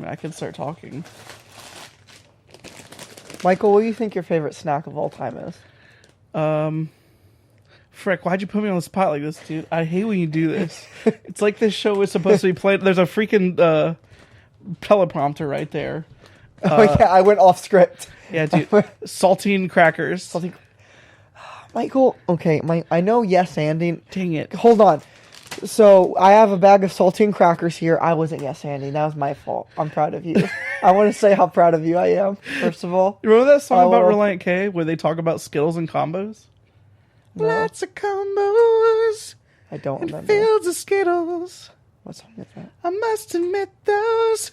I mean, I could start talking. Michael, what do you think your favorite snack of all time is? Frick, why'd you put me on the spot like this, dude? I hate when you do this. It's like this show is supposed to be played. There's a freaking teleprompter right there. Yeah, I went off script. Yeah, dude. Saltine crackers. Michael, okay, I know yes anding. Dang it. Hold on. So, I have a bag of saltine crackers here. I wasn't yes anding. That was my fault. I'm proud of you. I want to say how proud of you I am, first of all. You remember that song about Reliant K where they talk about Skittles and combos? No. Lots of combos. I don't remember. Fields of Skittles. What song is that? I must admit those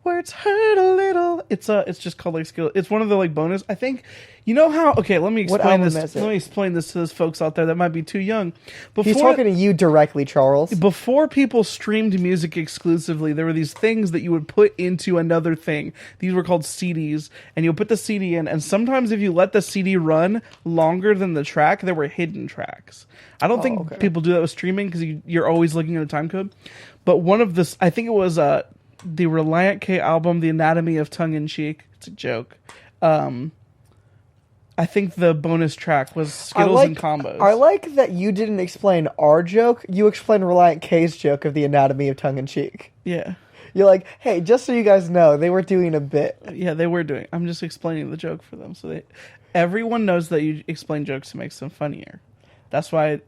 words hurt a little. It's just called like Skittles. It's one of the like bonus. I think you know how. Okay, let me explain this. Let me explain this to those folks out there that might be too young. He's talking to you directly, Charles. Before people streamed music exclusively, there were these things that you would put into another thing. These were called CDs, and you'll put the CD in, and sometimes if you let the CD run longer than the track, there were hidden tracks. I don't think people do that with streaming because you're always looking at a time code. But one of this, I think it was the Reliant K album, The Anatomy of Tongue in Cheek. It's a joke. I think the bonus track was Skittles and combos. I like that you didn't explain our joke. You explained Reliant K's joke of The Anatomy of Tongue in Cheek. Yeah. You're like, hey, just so you guys know, they were doing a bit. Yeah, they were doing. I'm just explaining the joke for them, so everyone knows that you explain jokes to make them funnier. That's why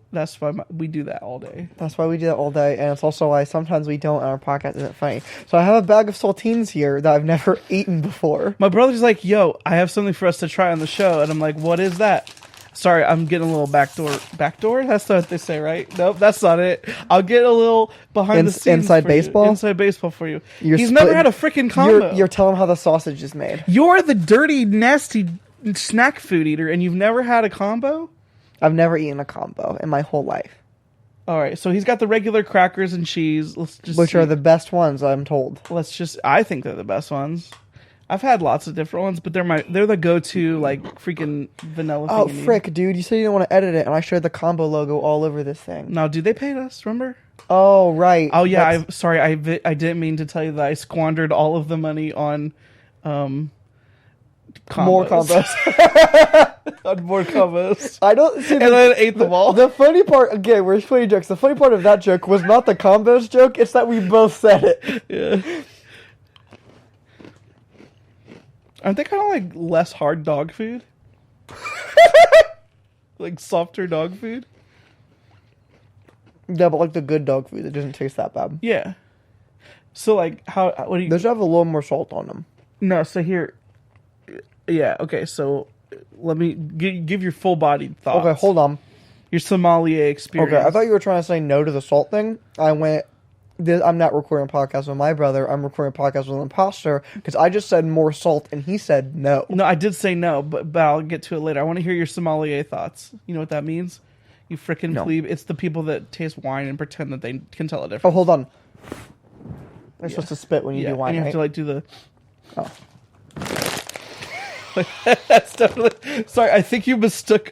we do that all day. That's why we do that all day, and it's also why sometimes we don't, and our podcast isn't funny. So I have a bag of saltines here that I've never eaten before. My brother's like, yo, I have something for us to try on the show, and I'm like, what is that? Sorry, I'm getting a little backdoor. Backdoor? That's not what they say, right? Nope, that's not it. I'll get a little behind the scenes. Inside baseball? Inside baseball for you. He's never had a freaking combo. You're telling him how the sausage is made. You're the dirty, nasty snack food eater, and you've never had a combo? I've never eaten a combo in my whole life. All right, so he's got the regular crackers and cheese. Which are the best ones, I'm told. I think they're the best ones. I've had lots of different ones, but they're the go-to, like, freaking vanilla thing. Oh, frick, dude. You said you didn't want to edit it, and I showed the combo logo all over this thing. No, dude, they paid us, remember? Oh, right. Oh, yeah, I didn't mean to tell you that I squandered all of the money on, combos. More combos. On more combos. I don't see. And then ate them all. The funny part, again, we're funny jokes. The funny part of that joke was not the combos joke, it's that we both said it. Yeah. Aren't they kind of like less hard dog food? Like softer dog food? Yeah, but like the good dog food, it doesn't taste that bad. Yeah. So like, what do you... Those have a little more salt on them. No, so here... Yeah, okay, so let me give your full-bodied thoughts. Okay, hold on. Your sommelier experience. Okay, I thought you were trying to say no to the salt thing. I went... I'm not recording a podcast with my brother. I'm recording a podcast with an imposter because I just said more salt and he said no. No, I did say no, but I'll get to it later. I want to hear your sommelier thoughts. You know what that means? You frickin' plebe. It's the people that taste wine and pretend that they can tell a difference. Oh, hold on. You're supposed to spit when you do wine, and you have right? to like do the... Oh. That's definitely... Sorry, I think you mistook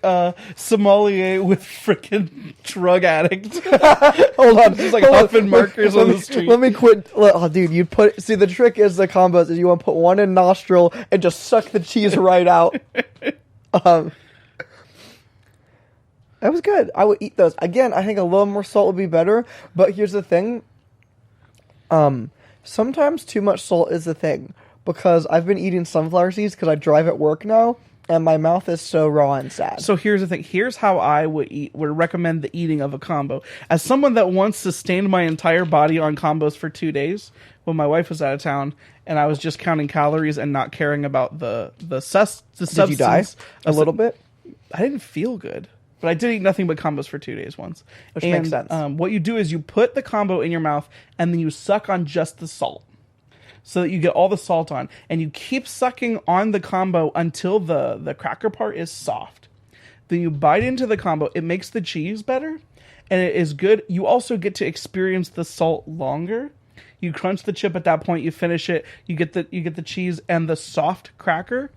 sommelier with frickin' drug addict. Hold on. Just like huffing markers on the street. Let me quit. Oh, dude, you put... See, the trick is the combos is you want to put one in nostril and just suck the cheese right out. That was good. I would eat those. Again, I think a little more salt would be better, but here's the thing. Sometimes too much salt is the thing. Because I've been eating sunflower seeds because I drive at work now, and my mouth is so raw and sad. So here's the thing. Here's how I would recommend the eating of a combo. As someone that once sustained my entire body on combos for 2 days, when my wife was out of town, and I was just counting calories and not caring about the substance. Did you die a little bit? I didn't feel good. But I did eat nothing but combos for 2 days once. Which makes sense. What you do is you put the combo in your mouth, and then you suck on just the salt. So that you get all the salt on. And you keep sucking on the combo until the cracker part is soft. Then you bite into the combo. It makes the cheese better. And it is good. You also get to experience the salt longer. You crunch the chip at that point. You finish it. You get the cheese and the soft cracker.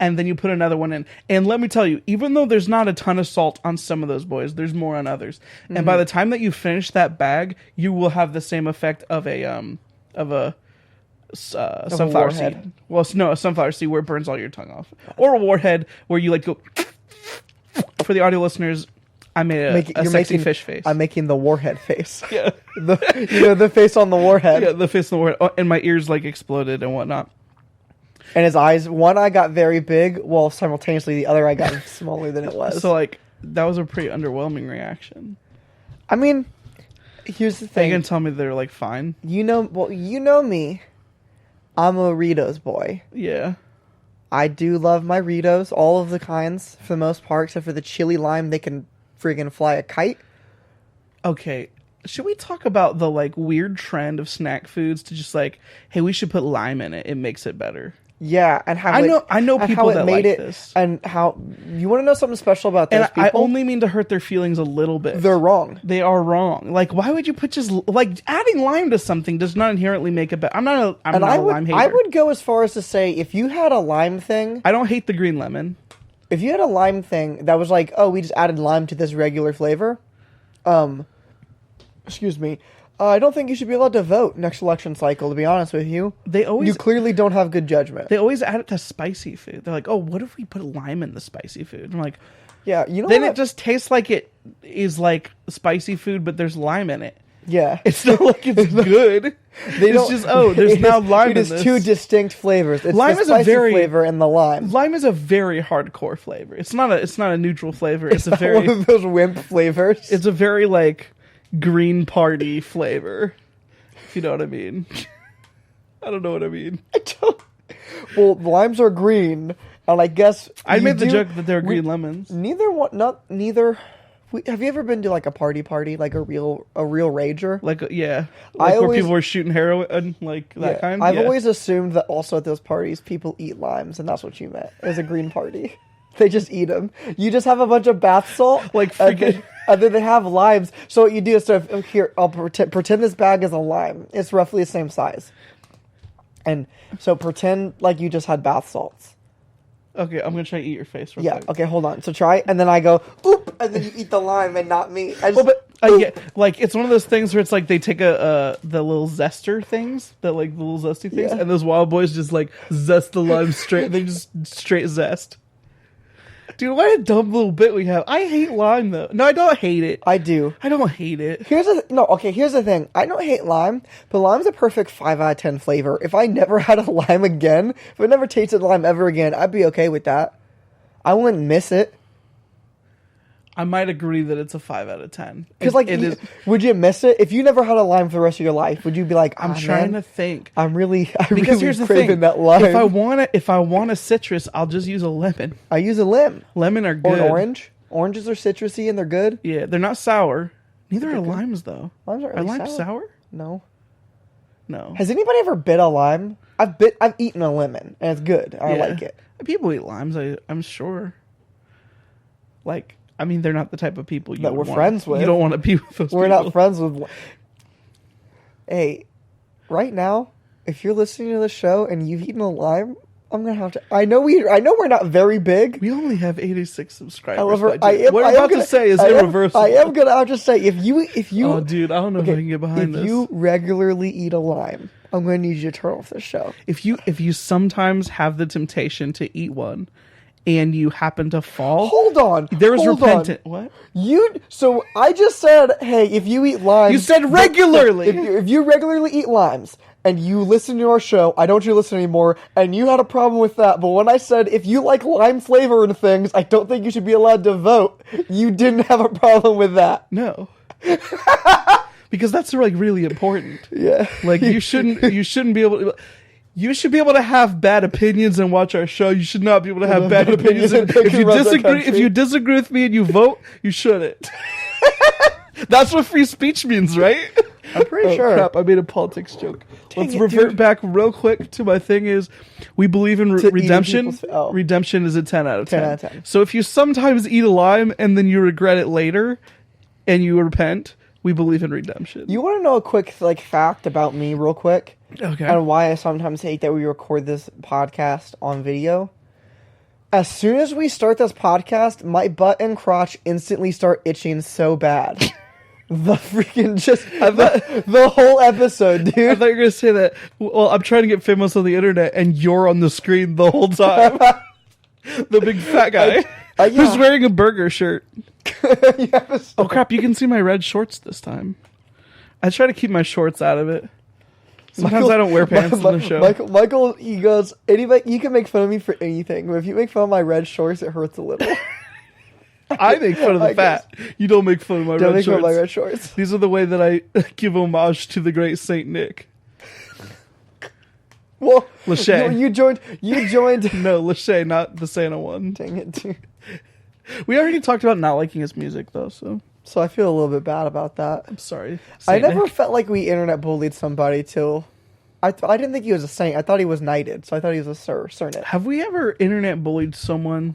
And then you put another one in. And let me tell you, even though there's not a ton of salt on some of those boys, there's more on others. Mm-hmm. And by the time that you finish that bag, you will have the same effect of a sunflower warhead. seed. Well, no, a sunflower seed where it burns all your tongue off. Or a warhead where you like go... For the audio listeners, I made a sexy fish face. I'm making the warhead face. Yeah. The face on the warhead. Yeah, the face on the warhead. Oh, and my ears like exploded and whatnot. And his eyes, one eye got very big, while simultaneously the other eye got smaller than it was. So like, that was a pretty underwhelming reaction. I mean, here's the Are thing. you gonna tell me they're like fine? You know me. I'm a Ritos boy. Yeah. I do love my Ritos, all of the kinds, for the most part, except for the chili lime. They can friggin' fly a kite. Okay. Should we talk about the like weird trend of snack foods to just like, hey, we should put lime in it. It makes it better. Yeah, and how I know and people how it that made like it, this. and how you want to know something special about those And people. I only mean to hurt their feelings a little bit. They're wrong. They are wrong. Like, why would you put just like adding lime to something does not inherently make it better. I'm not a lime hater. I would go as far as to say if you had a lime thing, I don't hate the green lemon. if you had a lime thing that was like, oh, we just added lime to this regular flavor, excuse me, I don't think you should be allowed to vote next election cycle, to be honest with you. You clearly don't have good judgment. They always add it to spicy food. They're like, oh, what if we put lime in the spicy food? I'm like, Yeah, you know then what? it just tastes like it is like spicy food, but there's lime in it. Yeah. It's not like it's good. It's just, there's now lime in this. It is two distinct flavors. It's Lime the is a spicy very- flavor and the lime. Lime is a very hardcore flavor. It's not a neutral flavor. It's a very One of those wimp flavors. it's a very like Green Party flavor. If you know what I mean. I don't know what I mean. Well, limes are green, and I guess I made the joke that they're green lemons. Neither. Have you ever been to like a party, like a real rager? Like yeah, I where always- people were shooting heroin, like that Yeah, kind. I've Yeah. always assumed that also at those parties people eat limes, and that's what you meant as a green party. They just eat them. You just have a bunch of bath salt, Like and freaking- and then they have limes. So what you do is, here, I'll pretend this bag is a lime. It's roughly the same size, and so pretend like you just had bath salts. Okay, I'm gonna try to eat your face. Real Yeah. quick. Okay. Hold on. So try, and then I go, oop, and then you eat the lime, and not me. I just, Well, but yeah, like it's one of those things where it's like they take the little zester things, the little zesty things, Yeah. and those wild boys just like zest the lime straight. They just straight zest. Dude, what a dumb little bit we have. I hate lime though. No, I don't hate it. I do. I don't hate it. Here's the thing. I don't hate lime, but lime's a perfect 5 out of 10 flavor. If I never had a lime again, if I never tasted lime ever again, I'd be okay with that. I wouldn't miss it. I might agree that it's a 5 out of 10. Because, like, it is. would you miss it? If you never had a lime for the rest of your life, would you be like, I'm trying to think. I'm really Because here's the craving thing. that lime. If I want a citrus, I'll just use a lemon. I use a lemon. Lemon are Or good. an orange. Oranges are citrusy and they're good. Yeah, they're not sour. Neither are limes though. Limes aren't Are really limes sour? No. No. Has anybody ever bit a lime? I've eaten a lemon and it's good. I Yeah. like it. People eat limes, I'm sure. Like, I mean, they're not the type of people you That would we're want. friends with. You don't want to be with those We're people. not friends with. Hey, right now, if you're listening to the show and you've eaten a lime, I'm gonna have to. I know we're not very big. We only have 86 subscribers. However, what I'm about to say is irreversible. I am gonna have to say if you. Oh, dude, I don't know if I can get behind this. If you regularly eat a lime, I'm gonna need you to turn off the show. If you sometimes have the temptation to eat one, and you happen to fall, Hold on. there is hold repentant. on. What? So I just said, hey, if you eat limes, You said regularly. If you regularly eat limes and you listen to our show, I don't want you to listen anymore, and you had a problem with that. But when I said if you like lime flavor and things, I don't think you should be allowed to vote. You didn't have a problem with that. No. Because that's like really important. Yeah. Like you shouldn't be able to. You should be able to have bad opinions and watch our show. You should not be able to have bad opinions. and If you run the disagree, if country. you disagree with me and you vote, you shouldn't. That's what free speech means, right? I'm pretty sure. Crap, I made a politics joke. Let's it, revert dude. back real quick to my thing is we believe in eating redemption. people's- oh. Redemption is a 10 out of 10. 10 out of 10. So if you sometimes eat a lime and then you regret it later and you repent, we believe in redemption. You want to know a quick fact about me, real quick? Okay. And why I sometimes hate that we record this podcast on video? As soon as we start this podcast, my butt and crotch instantly start itching so bad The freaking the whole episode, dude. I thought you were going to say that, well, I'm trying to get famous on the internet, and you're on the screen the whole time. The big fat guy who's wearing a burger shirt. Oh, crap, you can see my red shorts this time. I try to keep my shorts out of it. Sometimes I don't wear pants in the show. Michael, he goes, anybody, you can make fun of me for anything, but if you make fun of my red shorts, it hurts a little. I make fun of the fat. You don't make fun of my red shorts. Don't make fun of my red shorts. These are the way that I give homage to the great Saint Nick. Well, Lachey. You joined. No, Lachey, not the Santa one. Dang it, dude. We already talked about not liking his music, though, so I feel a little bit bad about that. I'm sorry. I never felt like we internet bullied somebody till... I didn't think he was a saint. I thought he was knighted, so I thought he was a sirnet. Have we ever internet bullied someone?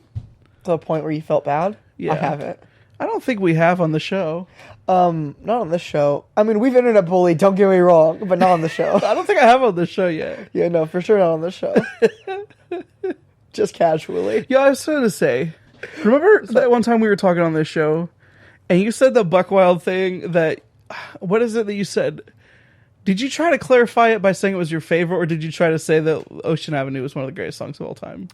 To the point where you felt bad? Yeah. I haven't. I don't think we have on the show. Not on this show. I mean, we've internet bullied, don't get me wrong, but not on the show. I don't think I have on the show yet. Yeah, no, for sure not on the show. Just casually. Yeah, I was going to say, remember that one time we were talking on this show, and you said the Buck Wild thing that, what is it that you said? Did you try to clarify it by saying it was your favorite, or did you try to say that Ocean Avenue was one of the greatest songs of all time?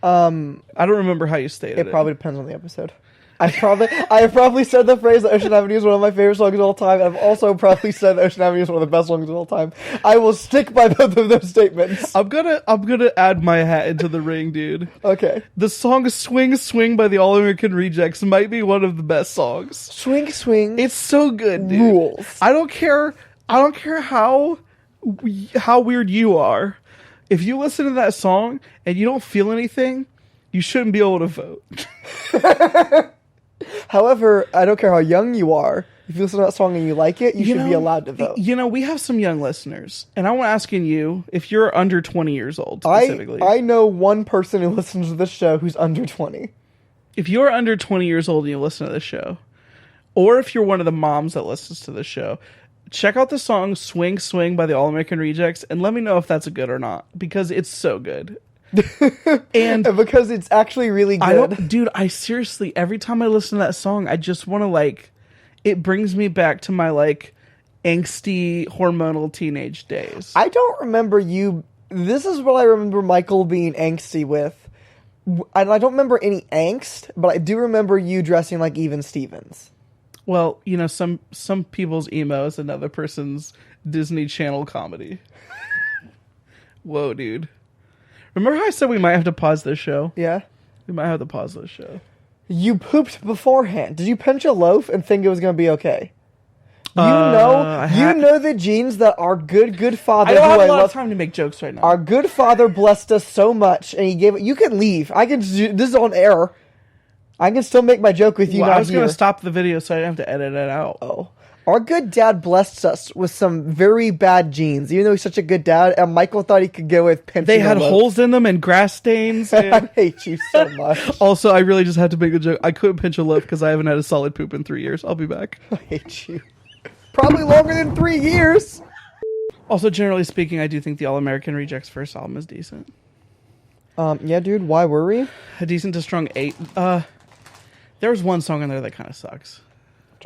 I don't remember how you stated it. It probably depends on the episode. I have probably said the phrase that Ocean Avenue is one of my favorite songs of all time. I've also probably said that Ocean Avenue is one of the best songs of all time. I will stick by both of those statements. I'm gonna add my hat into the ring, dude. Okay. The song "Swing Swing" by the All American Rejects might be one of the best songs. Swing Swing. It's so good, dude. Rules. I don't care how weird you are. If you listen to that song and you don't feel anything, you shouldn't be able to vote. However, I don't care how young you are. If you listen to that song and you like it, you should be allowed to vote. You know, we have some young listeners, and I want to ask you if you're under 20 years old specifically. I know one person who listens to this show who's under 20. If you're under 20 years old and you listen to this show, or if you're one of the moms that listens to this show, check out the song "Swing Swing" by the All American Rejects and let me know if that's a good or not, because it's so good. And because it's actually really good. I seriously, every time I listen to that song, I just want to it brings me back to my angsty hormonal teenage days. I don't remember you. This is what I remember Michael being angsty with. I don't remember any angst, but I do remember you dressing like Even Stevens. Well, you know, some people's emo is another person's Disney Channel comedy. Whoa, dude. Remember how I said we might have to pause this show? Yeah. We might have to pause this show. You pooped beforehand. Did you pinch a loaf and think it was going to be okay? You know the genes that our good father... I don't have a lot of time to make jokes right now. Our good father blessed us so much, and he gave it... You can leave. This is on air. I can still make my joke with you. I was going to stop the video so I didn't have to edit it out. Oh. Our good dad blessed us with some very bad genes, even though he's such a good dad, and Michael thought he could get away with pinching. They had holes in them and grass stains. And... I hate you so much. Also, I really just had to make a joke. I couldn't pinch a loaf because I haven't had a solid poop in 3 years. I'll be back. I hate you. Probably longer than 3 years. Also, generally speaking, I do think the All American Rejects first album is decent. Yeah, dude. Why worry? A decent to strong 8. There was one song on there that kind of sucks.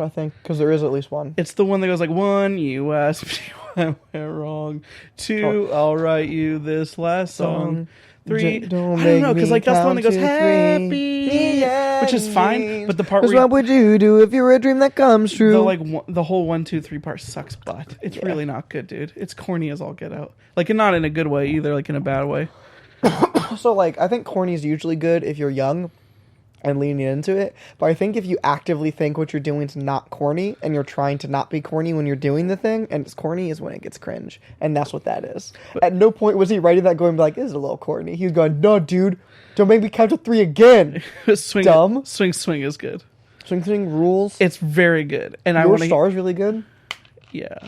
I think, because there is at least one. It's the one that goes 1, you asked me why I went wrong. 2, I'll write you this last song. 3, I don't know, because that's the one that goes happy, which is fine, but the part where... What would you do if you were a dream that comes true? The whole 1, 2, 3 part sucks butt. It's really not good, dude. It's corny as all get out. And not in a good way either, in a bad way. So, I think corny is usually good if you're young and leaning into it, but I think if you actively think what you're doing is not corny and you're trying to not be corny when you're doing the thing and it's corny is when it gets cringe, and that's what that is. But at no point was he writing that going this is a little corny. He was going, no dude, don't make me count to 3 again. Dumb. Swing Swing is good. Swing rules. It's very good, and Your Star is really good. Yeah,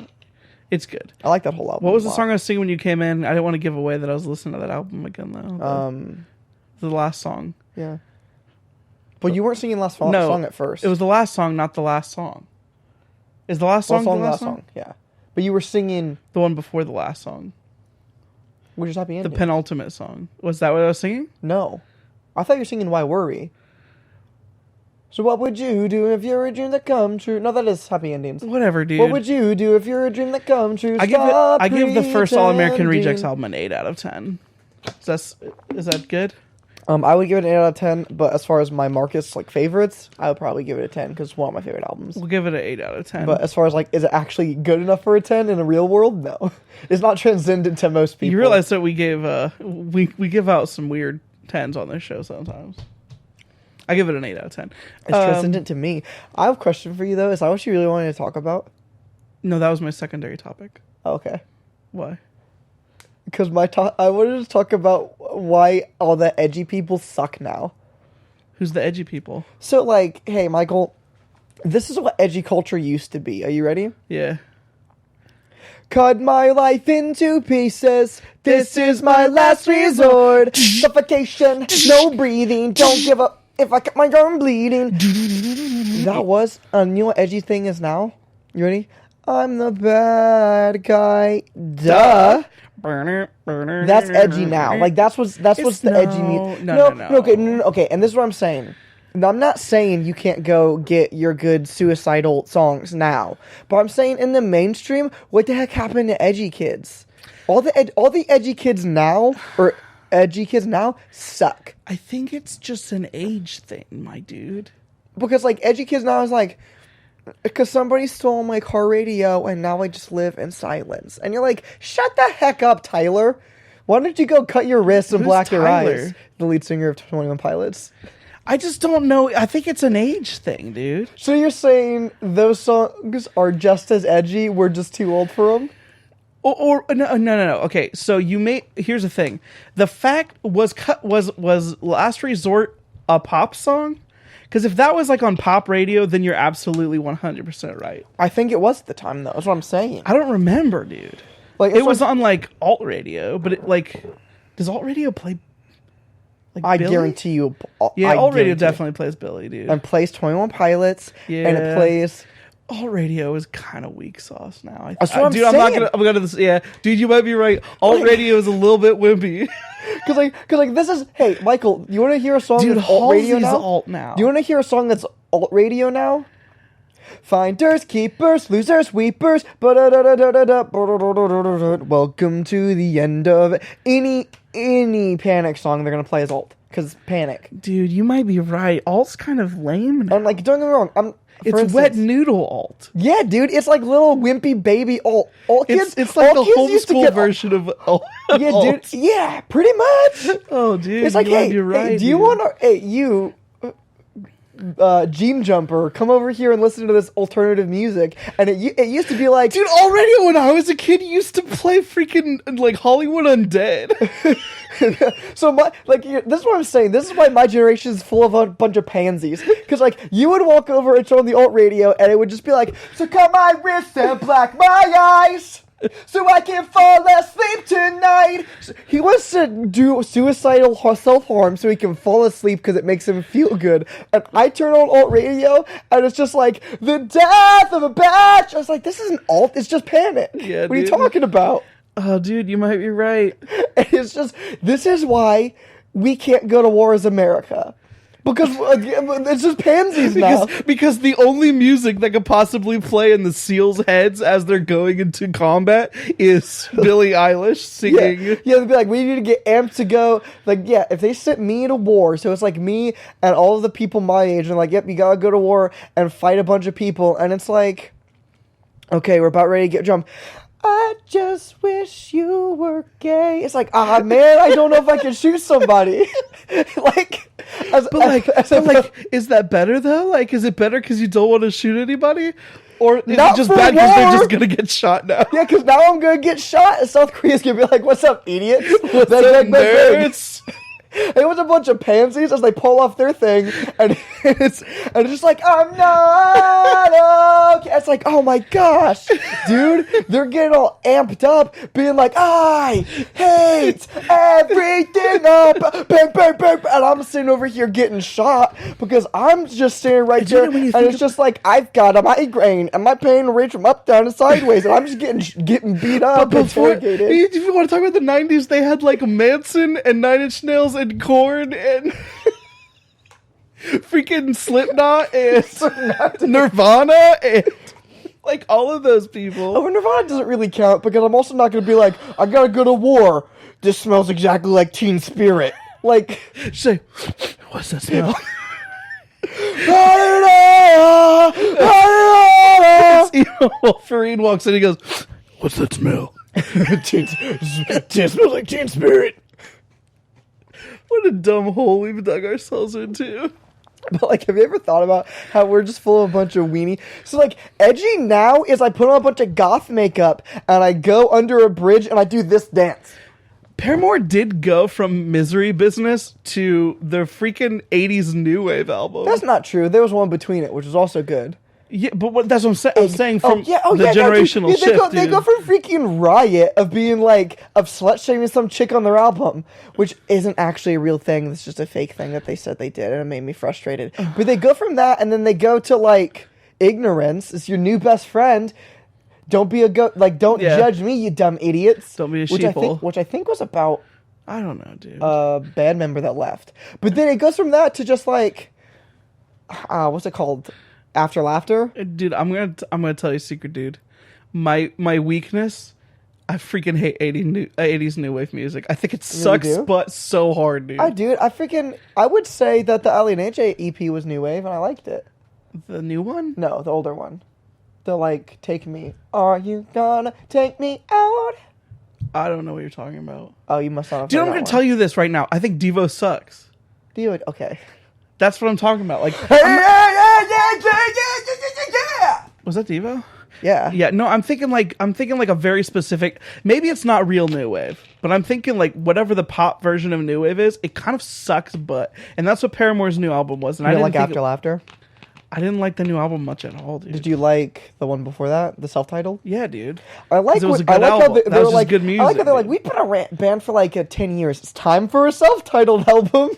it's good. I like that whole album. What was the song I was singing when you came in? I didn't want to give away that I was listening to that album again though. The last song. Yeah. But you weren't singing last song at first. It was the last song, not the last song. Is the last song the last song? Yeah. But you were singing... The one before the last song. Which is Happy Ending. The penultimate song. Was that what I was singing? No. I thought you were singing Why Worry. So what would you do if you're a dream that come true? No, that is Happy Endings. Whatever, dude. What would you do if you're a dream that come true? I give the first All American Rejects album an 8 out of 10. Is that good? I would give it an 8 out of 10, but as far as my Marcus like favorites, I would probably give it a 10 because it's one of my favorite albums. We'll give it an 8 out of 10. But as far as like, is it actually good enough for a 10 in a real world? No, it's not transcendent to most people. You realize that we gave we give out some weird 10s on this show sometimes. I give it an 8 out of 10. It's transcendent to me. I have a question for you though. Is that what you really wanted to talk about? No, that was my secondary topic. Okay. Why? Because I wanted to talk about why all the edgy people suck now. Who's the edgy people? So, like, hey, Michael, this is what edgy culture used to be. Are you ready? Yeah. Cut my life into pieces. This is my last resort. Suffocation, no breathing. Don't give up if I cut my arm bleeding. That was, you know what edgy thing is now? You ready? I'm the bad guy. Duh. That's edgy now. Like that's what's the edgy music. No. Okay, and this is what I'm saying. Now, I'm not saying you can't go get your good suicidal songs now, but I'm saying in the mainstream, what the heck happened to edgy kids? All the edgy kids now suck. I think it's just an age thing, my dude. Because like edgy kids now is like, because somebody stole my car radio and now I just live in silence. And you're like, shut the heck up, Tyler. Why don't you go cut your wrists and black your eyes? The lead singer of 21 Pilots. I just don't know. I think it's an age thing, dude. So you're saying those songs are just as edgy, we're just too old for them? Or no. Okay, so here's the thing. The fact was Last Resort a pop song? Because if that was like on pop radio, then you're absolutely 100% right. I think it was at the time, though. That's what I'm saying. I don't remember, dude. Like it was on like alt radio, but it like does alt radio play? Like I Billy? guarantee you. Alt radio definitely plays Billy, dude. And plays 21 Pilots. Yeah. And it plays. Alt radio is kind of weak sauce now. That's what I'm dude, saying. I'm gonna. Yeah, dude, you might be right. Alt radio is a little bit wimpy. Cause this is, hey, Michael, you want to hear a song dude, that's alt radio now? Alt now. Do you want to hear a song that's alt radio now? Finders, keepers, losers, weepers. Welcome to the end of any Panic song they're gonna play is alt, cause Panic. Dude, you might be right. Alt's kind of lame now. And like, don't get me wrong, it's wet noodle alt. Yeah, dude, it's like little wimpy baby alt. It's like the homeschool version of alt. Yeah, dude. Yeah, pretty much. Oh, dude, it's like, you're right. Hey, do you want to? Hey, you. Gene Jumper, come over here and listen to this alternative music. And it used to be like, dude, already when I was a kid, used to play freaking like Hollywood Undead. So this is what I'm saying. This is why my generation is full of a bunch of pansies. Because like you would walk over and turn on the alt radio, and it would just be like, so cut my wrists and black my eyes, so I can fall asleep tonight. He wants to do suicidal self-harm so he can fall asleep because it makes him feel good. And I turn on alt radio, and it's just like, the death of a batch. I was like, this isn't alt, it's just Panic. Yeah, what are you talking about? Oh, dude, you might be right. And it's just, this is why we can't go to war as America. Because it's just pansies now. Because the only music that could possibly play in the SEALs' heads as they're going into combat is Billie Eilish singing. Yeah, they'd be like, we need to get amped to go. Like, yeah, if they sent me to war, so it's like me and all of the people my age, and like, yep, you gotta go to war and fight a bunch of people. And it's like, okay, we're about ready to get jumped. I just wish you were gay. It's like, man, I don't know if I can shoot somebody. Is that better though? Like, is it better because you don't want to shoot anybody? Or is Not it just for bad because they're war. just going to get shot now? Yeah, because now I'm going to get shot, and South Korea's going to be like, what's up, idiots? What's up, nerds? It was a bunch of pansies as they pull off their thing, and it's just like, I'm not okay. It's like, oh my gosh, dude, they're getting all amped up, being like, I hate everything up, bang, bang, bang, and I'm sitting over here getting shot because I'm just sitting right there, and it's just like, I've got a migraine, and my pain range from up, down, and sideways, and I'm just getting beat up and interrogated. If you want to talk about the 90s, they had like Manson and Nine Inch Nails and Korn and freaking Slipknot and Nirvana and like all of those people. Oh, Nirvana doesn't really count because I'm also not going to be like, I gotta go to war. This smells exactly like Teen Spirit. Like, say, what's that smell? Wolverine walks in, he goes, what's that smell? It smells like Teen Spirit. What a dumb hole we've dug ourselves into. But, like, have you ever thought about how we're just full of a bunch of weenie? So, like, edgy now is I put on a bunch of goth makeup and I go under a bridge and I do this dance. Paramore did go from Misery Business to the freaking 80s new wave album. That's not true. There was one between it, which was also good. Yeah, but that's what I'm saying. I'm saying from the generational dude, shift. They go from freaking Riot of being like of slut shaming some chick on their album, which isn't actually a real thing. It's just a fake thing that they said they did, and it made me frustrated. But they go from that, and then they go to like ignorance. It's your new best friend. Don't be a don't judge me, you dumb idiots. Don't be a sheeple. Which I think was about I don't know, dude. A band member that left. But then it goes from that to just like what's it called? After Laughter? Dude, I'm gonna tell you a secret, dude. My weakness, I freaking hate 80s new wave music. I think it sucks, really but so hard, dude. I would say that the Alienage EP was new wave, and I liked it. The new one? No, the older one. The like, take me. Are you gonna take me out? I don't know what you're talking about. Oh, you must not have. Dude, I'm gonna tell you this right now. I think Devo sucks. Okay. That's what I'm talking about. Like, was that Devo? Yeah. Yeah. No, I'm thinking like a very specific. Maybe it's not real new wave, but I'm thinking like whatever the pop version of new wave is, it kind of sucks. And that's what Paramore's new album was. And I didn't like After Laughter. I didn't like the new album much at all, dude. Did you like the one before that, the self-titled? Yeah, dude. I like it was a good album. That was just good music. I like how they're like, we've been a band for like 10 years. It's time for a self-titled album.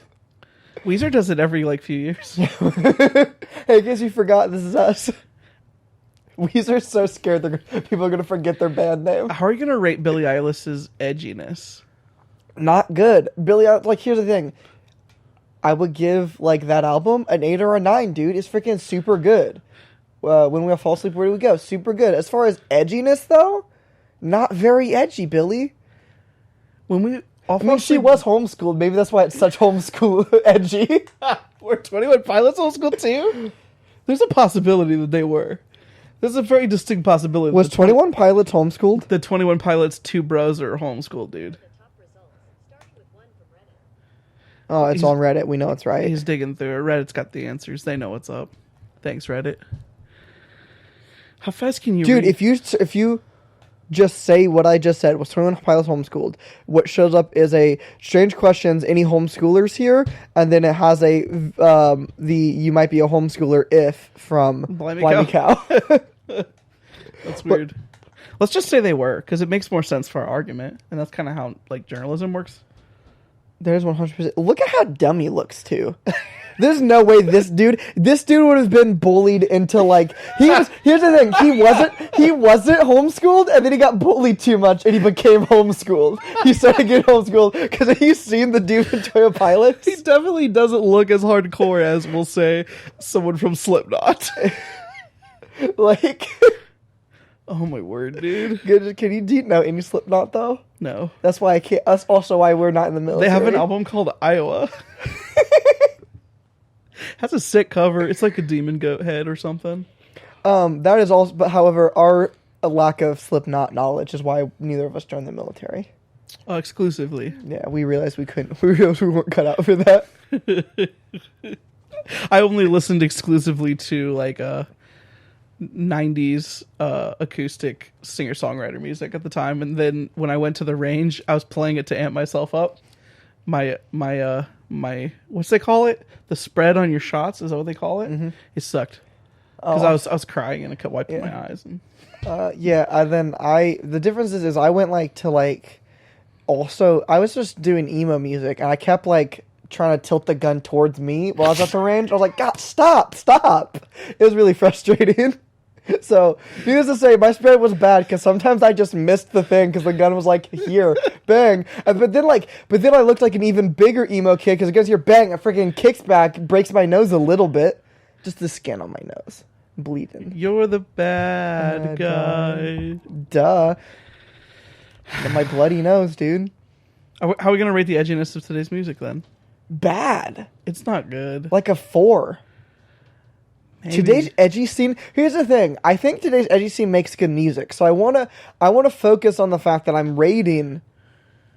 Weezer does it every like few years. Hey, in case you forgot, this is us. Weezer's so scared people are going to forget their band name. How are you going to rate Billie Eilish's edginess? Not good. Like, here's the thing. I would give, like, that album an 8 or a 9, dude. It's freaking super good. When we all fall asleep, where do we go? Super good. As far as edginess, though, not very edgy, Billy. She was homeschooled. Maybe that's why it's such homeschool edgy. Were 21 Pilots homeschooled too? There's a possibility that they were. There's a very distinct possibility. Was 21 Pilots homeschooled? The 21 Pilots 2 bros are homeschooled, dude. Oh, it's on Reddit. We know it's right. He's digging through it. Reddit's got the answers. They know what's up. Thanks, Reddit. How fast can you Dude, read? if you just say what I just said, was 21 Pilots homeschooled, what shows up is a strange questions, any homeschoolers here, and then it has you might be a homeschooler if from Blimey Cow. That's weird. Let's just say they were, because it makes more sense for our argument, and that's kind of how like journalism works. There's 100%. Look at how dumb he looks too. There's no way this dude would have been bullied into like here's the thing, he wasn't homeschooled and then he got bullied too much and he became homeschooled. He started getting homeschooled because have you seen the dude in Toyo Pilots? He definitely doesn't look as hardcore as we'll say someone from Slipknot. Like oh my word, dude. Do you know any Slipknot though? No. That's why I can't. That's also why we're not in the military. They have an album called Iowa. Has a sick cover. It's like a demon goat head or something. That is also, but however, our lack of Slipknot knowledge is why neither of us joined the military. Exclusively. Yeah, we realized we couldn't. We realized we weren't cut out for that. I only listened exclusively to like 90s acoustic singer-songwriter music at the time, and then when I went to the range, I was playing it to amp myself up. My what's they call it? The spread on your shots, is that what they call it? Mm-hmm. It sucked because I was crying and I kept wiping my eyes. And then the difference is I went like to like also I was just doing emo music and I kept like trying to tilt the gun towards me while I was at the range. I was like, God, stop! It was really frustrating. So, needless to say, my spirit was bad because sometimes I just missed the thing because the gun was like, here, bang. But then I looked like an even bigger emo kid because it goes here, bang, it freaking kicks back, breaks my nose a little bit. Just the skin on my nose. Bleeding. You're the bad guy. Duh. And my bloody nose, dude. How are we going to rate the edginess of today's music then? Bad. It's not good. Like a 4. Maybe. Today's edgy scene. Here's the thing. I think today's edgy scene makes good music. So I wanna focus on the fact that I'm rating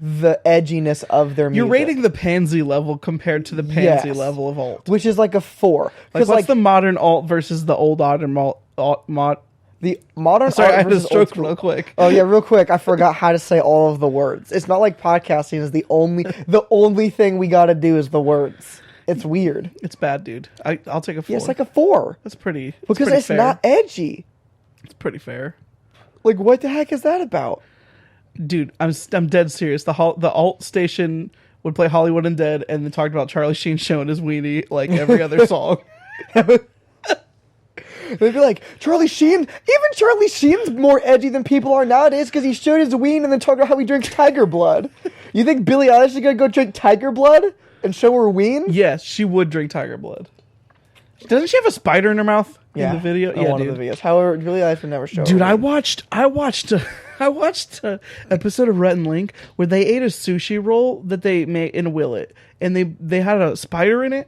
the edginess of their music. You're rating the pansy level compared to the pansy level of alt, which is like a 4. Like what's the modern alt versus the old mod? The modern Sorry, alt I had to versus stroke old school. real quick. Oh yeah, real quick. I forgot how to say all of the words. It's not like podcasting is the only thing we got to do is the words. It's weird. It's bad, dude. I'll take a 4. Yeah, it's like a 4. That's pretty. Because pretty it's fair. not edgy. It's pretty fair. Like, what the heck is that about? Dude, I'm dead serious. The alt station would play Hollywood and Dead and then talked about Charlie Sheen showing his weenie like every other song. They'd be like, Charlie Sheen? Even Charlie Sheen's more edgy than people are nowadays because he showed his ween and then talked about how he drinks tiger blood. You think Billie Eilish is going to go drink tiger blood and show her ween? Yes, she would drink tiger blood. Doesn't she have a spider in her mouth in the video? Yeah, one of the videos. However, Billie Eilish would never show Dude, her I ween. watched a episode of Rhett and Link where they ate a sushi roll that they made in Willet, and they had a spider in it.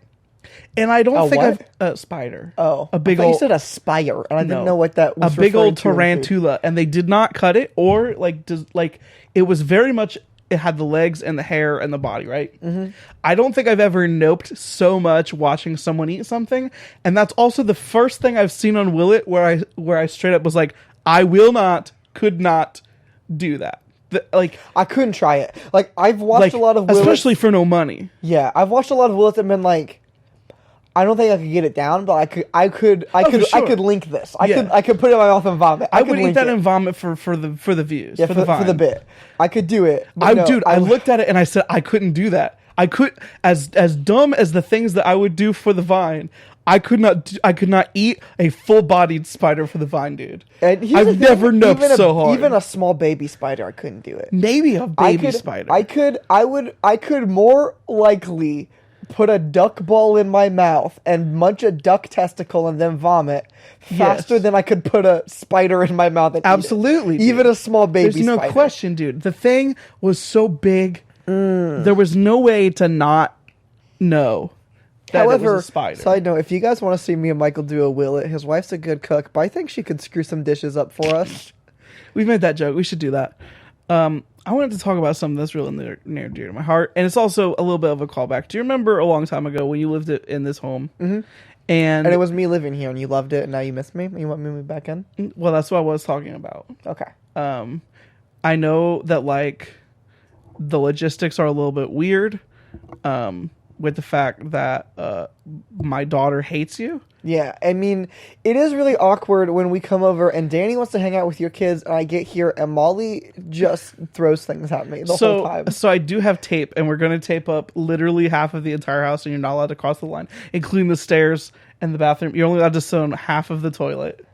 And I don't think what? I've... A spider. Oh. A big I thought old... you said a spire, and I didn't know what that was. A big old referring to. tarantula, and they did not cut it, or, it was very much... It had the legs and the hair and the body, right? Mm-hmm. I don't think I've ever noped so much watching someone eat something, and that's also the first thing I've seen on Willet where I straight up was like, I could not do that. I couldn't try it. Like, I've watched a lot of Willets. Especially for no money. Yeah, I've watched a lot of Willets and been like, I don't think I could get it down, but I could link this. I could put it in my mouth and vomit. I would eat that and vomit for the views. Yeah, for the bit. I could do it. I looked at it and I said I couldn't do that. I could as dumb as the things that I would do for the Vine. I could not eat a full-bodied spider for the Vine, dude. And I've never noped so hard. Even a small baby spider, I couldn't do it. Maybe a baby spider. I could more likely put a duck ball in my mouth and munch a duck testicle and then vomit faster than I could put a spider in my mouth and absolutely eat it. Even a small baby There's no spider. question, dude. The thing was so big, there was no way to not know that it was a spider. Side note, if you guys want to see me and Michael do a Willet, his wife's a good cook, but I think she could screw some dishes up for us. We've made that joke. We should do that. I wanted to talk about something that's really near and dear to my heart, and it's also a little bit of a callback. Do you remember a long time ago when you lived in this home? Mm-hmm. And it was me living here, and you loved it, and now you miss me, and you want me to move back in? Well, that's what I was talking about. Okay. I know that, the logistics are a little bit weird, with the fact that my daughter hates you. Yeah, I mean, it is really awkward when we come over and Danny wants to hang out with your kids and I get here and Molly just throws things at me the whole time. So I do have tape, and we're going to tape up literally half of the entire house, and you're not allowed to cross the line, including the stairs and the bathroom. You're only allowed to sit on half of the toilet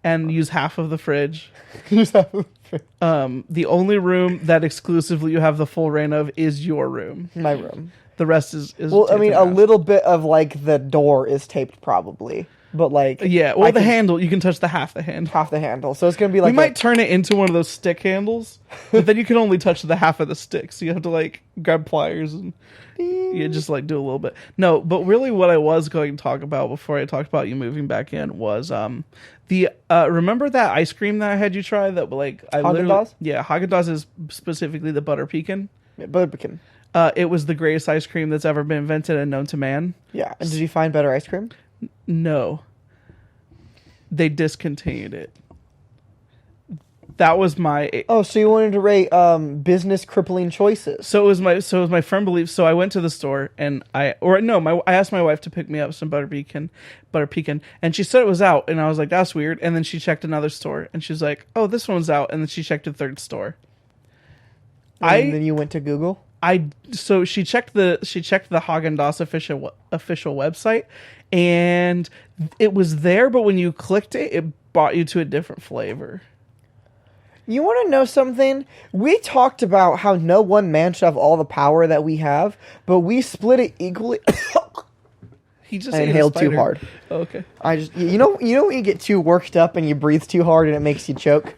and use half of the fridge. The only room that exclusively you have the full reign of is your room. My room. The rest is well, I mean, a little bit of the door is taped probably, but the handle, you can touch half the handle. So it's gonna be we might turn it into one of those stick handles, but then you can only touch the half of the stick, so you have to grab pliers and just do a little bit. No, but really, what I was going to talk about before I talked about you moving back in was remember that ice cream that I had you try that Haagen-Dazs? Yeah, Haagen-Dazs is specifically the butter pecan. Yeah, butter pecan. It was the greatest ice cream that's ever been invented and known to man. Yeah. And did you find better ice cream? No. They discontinued it. That was my... Oh, so you wanted to rate business crippling choices. So it was my firm belief. So I went to the store and I asked my wife to pick me up some butter pecan, and she said it was out, and I was like, that's weird. And then she checked another store, and she's like, oh, this one's out, and then she checked a third store. And then you went to Google? So she checked the Haagen-Dazs official website, and it was there, but when you clicked it, it brought you to a different flavor. You want to know something? We talked about how no one man should have all the power that we have, but we split it equally. He just I inhaled too hard. Oh, okay. I just, you know when you get too worked up and you breathe too hard and it makes you choke?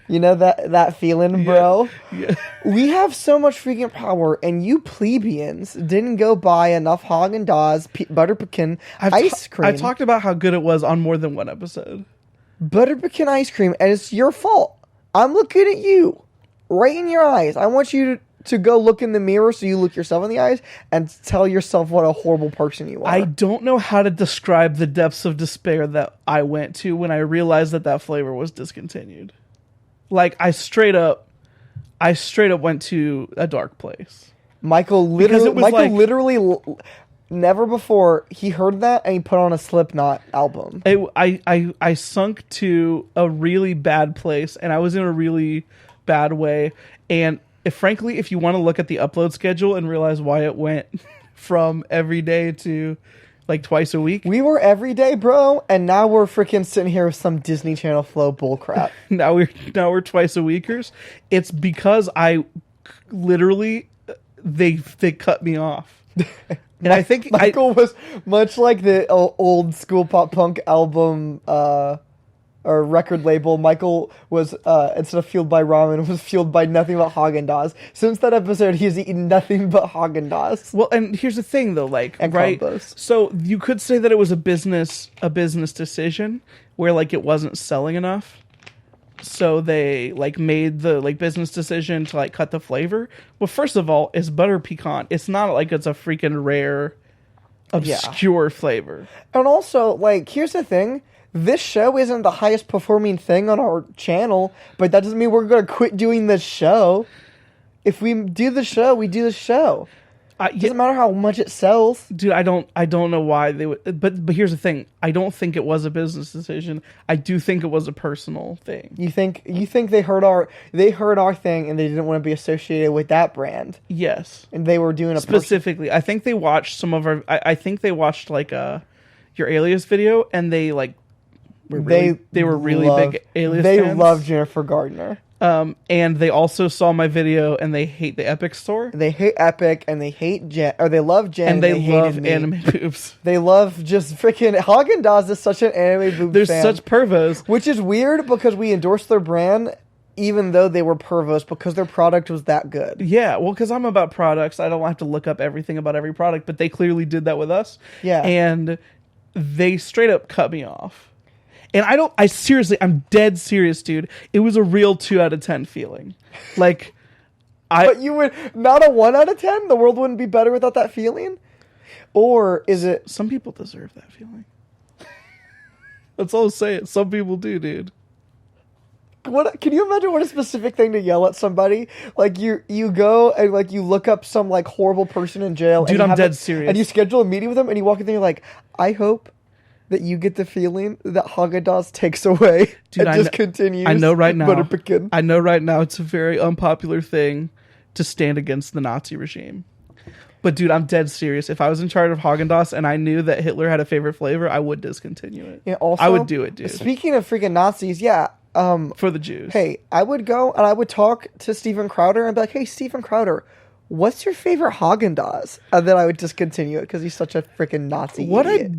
You know that feeling, bro? Yeah. We have so much freaking power, and you plebeians didn't go buy enough Haagen-Dazs butter pecan ice cream. I talked about how good it was on more than one episode. Butter pecan ice cream, and it's your fault. I'm looking at you, right in your eyes. I want you to go look in the mirror so you look yourself in the eyes and tell yourself what a horrible person you are. I don't know how to describe the depths of despair that I went to when I realized that flavor was discontinued. Like, I straight up went to a dark place. Michael literally never before he heard that and he put on a Slipknot album. I sunk to a really bad place, and I was in a really bad way. And frankly, if you want to look at the upload schedule and realize why it went from every day to like twice a week, we were every day, bro, and now we're freaking sitting here with some Disney Channel flow bullcrap. now we're twice a weekers. It's because I literally they cut me off. And I think Michael was much like the old school pop punk album or record label. Michael was instead of fueled by ramen, was fueled by nothing but Haagen-Dazs. Since that episode, he's eaten nothing but Haagen-Dazs. Well, and here's the thing, though, like, and right? combos. So you could say that it was a business decision where like it wasn't selling enough. So they like made the like business decision to like cut the flavor. Well, first of all, it's butter pecan. It's not like it's a freaking rare, obscure flavor. And also, like, here's the thing. This show isn't the highest performing thing on our channel, but that doesn't mean we're going to quit doing this show. If we do the show, we do the show. It doesn't matter how much it sells. Dude, I don't know why they would, but here's the thing. I don't think it was a business decision. I do think it was a personal thing. You think they heard our thing and they didn't want to be associated with that brand? Yes. And they were doing specifically. I think they watched some of our I think they watched like your Alias video, and they like they were really big Alias fans. They love Jennifer Gardner. And they also saw my video, and they hate the Epic store. They hate Epic, and they hate Jen, or they love Jen, and they love anime boobs. They love just freaking Haagen-Dazs is such an anime boob They're fan. such pervos, which is weird because we endorsed their brand, even though they were pervos, because their product was that good. Yeah, well, because I'm about products, I don't have to look up everything about every product, but they clearly did that with us. Yeah, and they straight up cut me off. And I'm dead serious, dude. It was a real 2 out of 10 feeling. Like, but you would, not a 1 out of 10? The world wouldn't be better without that feeling? Or is it... Some people deserve that feeling. That's all I'm saying. Some people do, dude. Can you imagine what a specific thing to yell at somebody? Like, you go and, like, you look up some, like, horrible person in jail. Dude, I'm dead serious. And you schedule a meeting with them, and you walk in there, you're like, I hope that you get the feeling that Haagen-Dazs takes away and just continues. I know right now. Butter pecan. I know right now it's a very unpopular thing to stand against the Nazi regime. But dude, I'm dead serious. If I was in charge of Haagen-Dazs and I knew that Hitler had a favorite flavor, I would discontinue it. Yeah, also, I would do it, dude. Speaking of freaking Nazis, yeah. For the Jews. Hey, I would go and I would talk to Steven Crowder and be like, hey, Steven Crowder, what's your favorite Haagen-Dazs? And then I would discontinue it because he's such a freaking Nazi idiot.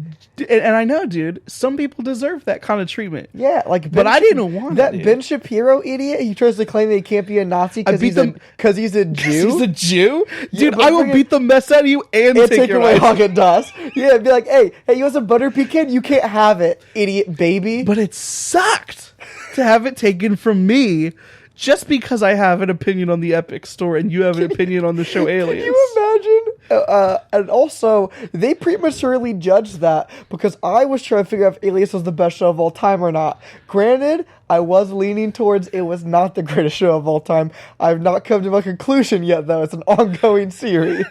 And I know, dude, some people deserve that kind of treatment. Yeah, like but I didn't want that. Dude. Ben Shapiro idiot, he tries to claim that he can't be a Nazi because he's a Jew. He's a Jew? Dude, yeah, I will beat the mess out of you and take your away Haagen-Dazs. Yeah, be like, hey, you want some butter pecan? You can't have it, idiot baby. But it sucked to have it taken from me just because I have an opinion on the Epic store and you have an opinion on the show Aliens. Can you imagine? And also, they prematurely judged that because I was trying to figure out if Aliens was the best show of all time or not. Granted, I was leaning towards it was not the greatest show of all time. I've not come to my conclusion yet, though. It's an ongoing series.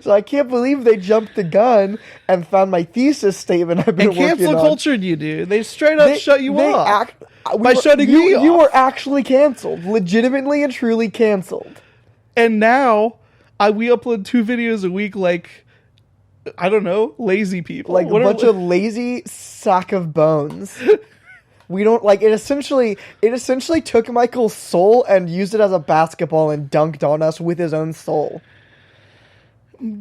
So I can't believe they jumped the gun and found my thesis statement I've been working on. And cancel cultured you, dude. They straight up shut you off. By shutting me off. You were actually canceled. Legitimately and truly canceled. And now we upload 2 videos a week like, I don't know, lazy people. Like a bunch of lazy sack of bones. We don't like it. Essentially took Michael's soul and used it as a basketball and dunked on us with his own soul.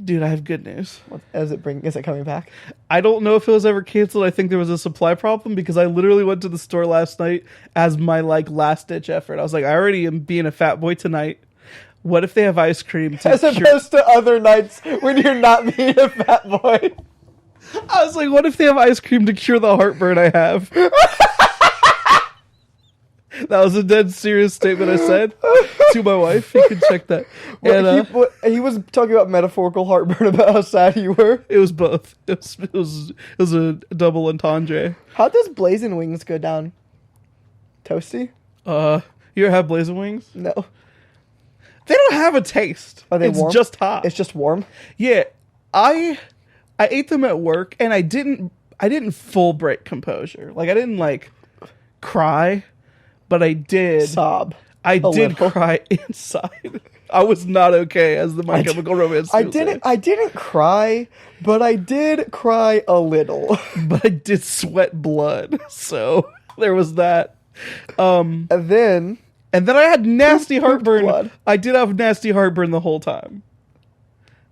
Dude, I have good news. Is it coming back? I don't know if it was ever canceled. I think there was a supply problem because I literally went to the store last night as my like last ditch effort. I was like, I already am being a fat boy tonight. What if they have ice cream as opposed to other nights when you're not being a fat boy? I was like, what if they have ice cream to cure the heartburn I have? That was a dead serious statement I said to my wife. You can check that. And, he was talking about metaphorical heartburn about how sad you were. It was both. It was a double entendre. How does blazing wings go down? Toasty? You ever have blazing wings? No. They don't have a taste. Are they it's warm? It's just hot. It's just warm? Yeah. I ate them at work and I didn't full break composure. Like I didn't like cry. But I did sob. I did cry inside. I was not okay, as the My Chemical Romance. I didn't cry, but I did cry a little. But I did sweat blood, so there was that. And then I had nasty heartburn. Blood. I did have nasty heartburn the whole time.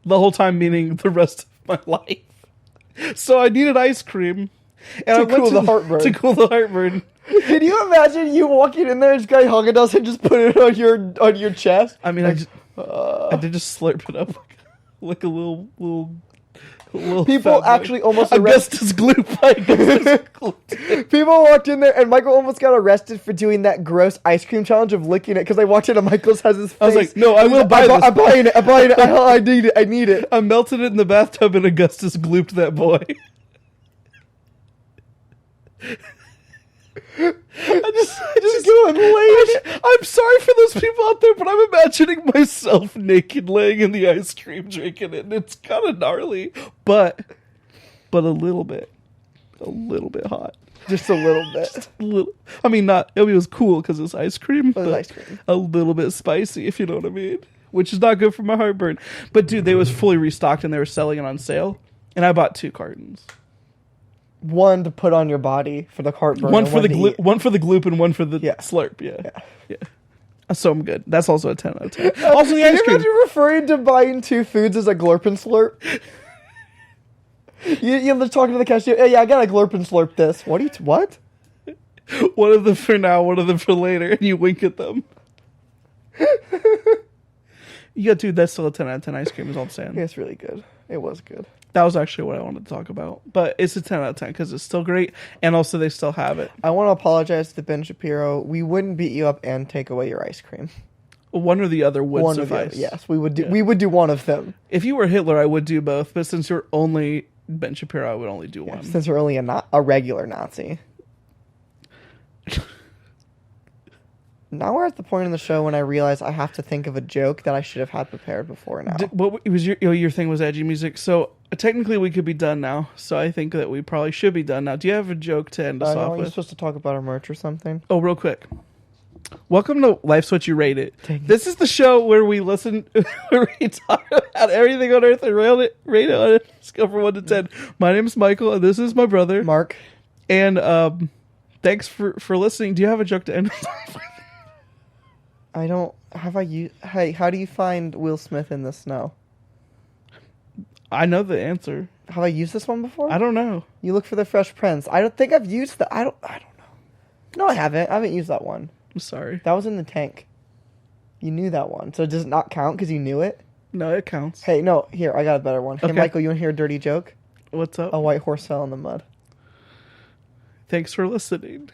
The whole time meaning the rest of my life. So I needed ice cream. And to cool the heartburn. To cool the heartburn. Can you imagine you walking in there and just got Haagen-Dazs and just put it on your chest? I mean, I did just slurp it up like a little people actually almost Augustus Gloop. People walked in there and Michael almost got arrested for doing that gross ice cream challenge of licking it because I watched it and Michael's has his face. I was like, no, I will buy this. I'm buying it. I need it. I melted it in the bathtub and Augustus glooped that boy. I just go and lay. I'm sorry for those people out there, but I'm imagining myself naked laying in the ice cream drinking it, and it's kind of gnarly, but a little bit hot. Just a little bit. Just a little. I mean, it was cool because it's ice cream, but ice cream. A little bit spicy, if you know what I mean, which is not good for my heartburn. But dude, they was fully restocked and they were selling it on sale, and I bought 2 cartons. One to put on your body for the heartburn. One for the gloop and one for the slurp. Yeah. So I'm good. That's also a 10 out of 10. Also, the ice cream. Imagine referring to buying 2 foods as a glurp and slurp. You're talking to the cashier. Hey, yeah, I got a glurp and slurp this. What? One of them for now, one of them for later, and you wink at them. Yeah, dude, that's still a 10 out of 10 ice cream is all I'm saying. Yeah, it's really good. It was good. That was actually what I wanted to talk about. But it's a 10 out of 10 because it's still great. And also they still have it. I want to apologize to Ben Shapiro. We wouldn't beat you up and take away your ice cream. One or the other would suffice. Yes, we would do. Yeah. We would do one of them. If you were Hitler, I would do both. But since you're only Ben Shapiro, I would only do one. Since we're only a regular Nazi. Now we're at the point in the show when I realize I have to think of a joke that I should have had prepared before now. What was your thing was edgy music. So technically we could be done now. So I think that we probably should be done now. Do you have a joke to end us off with? Are you supposed to talk about our merch or something? Oh, real quick. Welcome to Life's What You Rate It. This is the show where we where we talk about everything on earth and rate it on a scale from 1 to 10. My name is Michael and this is my brother. Marc. And thanks for listening. Do you have a joke to end us off with? I don't. Hey, how do you find Will Smith in the snow? I know the answer. Have I used this one before? I don't know. You look for the Fresh Prince. I don't think I've used that. I don't know. No, I haven't. I haven't used that one. I'm sorry. That was in the tank. You knew that one. So does it not count because you knew it? No, it counts. Hey, no. Here, I got a better one. Hey, okay. Michael, you want to hear a dirty joke? What's up? A white horse fell in the mud. Thanks for listening.